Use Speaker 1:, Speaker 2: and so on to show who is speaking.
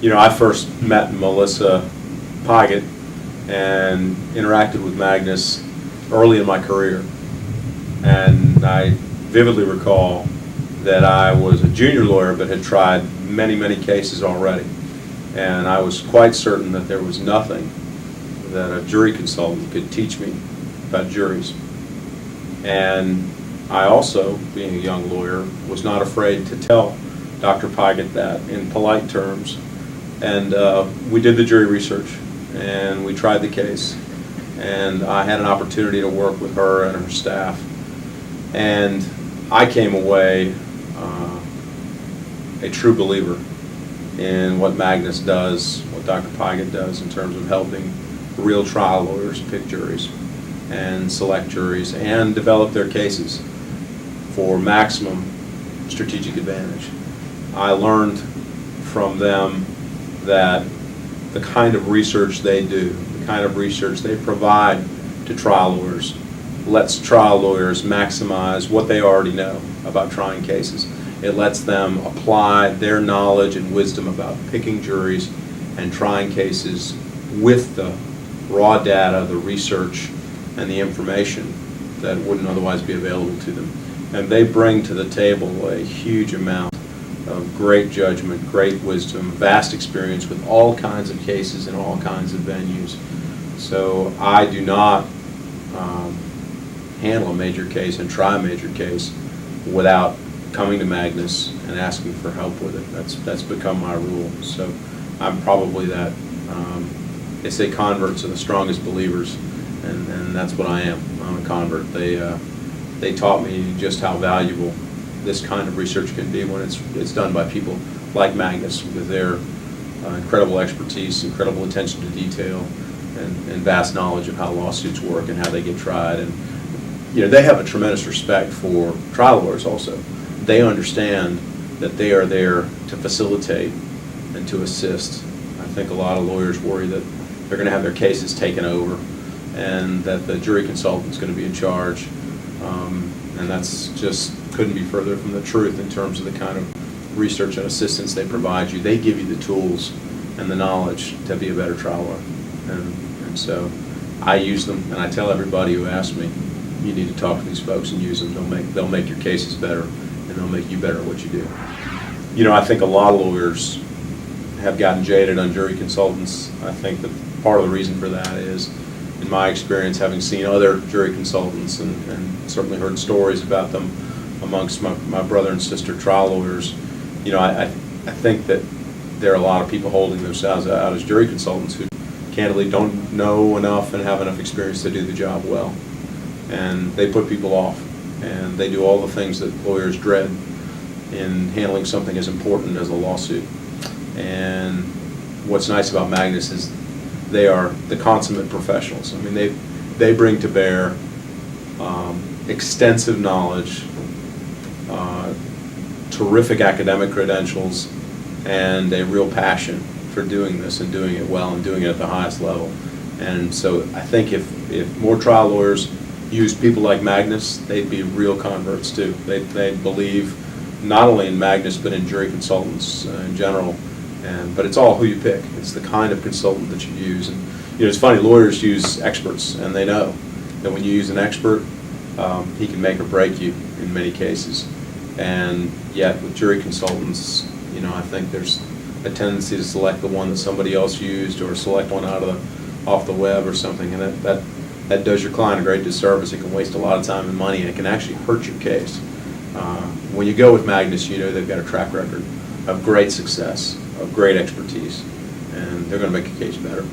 Speaker 1: I first met Melissa Pygott and interacted with Magnus early in my career. And I vividly recall that I was a junior lawyer but had tried many, many cases already. And I was quite certain that there was nothing that a jury consultant could teach me about juries. And I also, being a young lawyer, was not afraid to tell Dr. Pygott that in polite terms. And we did the jury research, and we tried the case. And I had an opportunity to work with her and her staff. And I came away a true believer in what Magnus does, what Dr. Pygott does in terms of helping real trial lawyers pick juries and select juries and develop their cases for maximum strategic advantage. I learned from them that the kind of research they do, the kind of research they provide to trial lawyers, lets trial lawyers maximize what they already know about trying cases. It lets them apply their knowledge and wisdom about picking juries and trying cases with the raw data, the research, and the information that wouldn't otherwise be available to them. And they bring to the table a huge amount of great judgment, great wisdom, vast experience with all kinds of cases in all kinds of venues. So I do not handle a major case and try a major case without coming to Magnus and asking for help with it. That's become my rule. So I'm probably that. They say converts are the strongest believers, and that's what I am. I'm a convert. They taught me just how valuable this kind of research can be when it's done by people like Magnus with their incredible expertise, incredible attention to detail, and vast knowledge of how lawsuits work and how they get tried. And they have a tremendous respect for trial lawyers also. They understand that they are there to facilitate and to assist. I think a lot of lawyers worry that they're going to have their cases taken over and that the jury consultant's going to be in charge. And that's just couldn't be further from the truth in terms of the kind of research and assistance they provide you. They give you the tools and the knowledge to be a better trial lawyer. And so I use them, and I tell everybody who asks me, you need to talk to these folks and use them. They'll make your cases better, and they'll make you better at what you do. I think a lot of lawyers have gotten jaded on jury consultants. I think that part of the reason for that is, in my experience, having seen other jury consultants and certainly heard stories about them amongst my brother and sister trial lawyers, I think that there are a lot of people holding themselves out as jury consultants who candidly don't know enough and have enough experience to do the job well. And they put people off, and they do all the things that lawyers dread in handling something as important as a lawsuit. And what's nice about Magnus is they are the consummate professionals. I mean, they bring to bear extensive knowledge, terrific academic credentials, and a real passion for doing this and doing it well and doing it at the highest level. And so I think if more trial lawyers used people like Magnus, they'd be real converts too. They'd believe not only in Magnus but in jury consultants in general. But it's all who you pick. It's the kind of consultant that you use. And it's funny, lawyers use experts, and they know that when you use an expert, he can make or break you in many cases. And yet with jury consultants, I think there's a tendency to select the one that somebody else used or select one off the web or something, and that does your client a great disservice. It can waste a lot of time and money, and it can actually hurt your case. When you go with Magnus, they've got a track record of great success, of great expertise, and they're going to make your case better.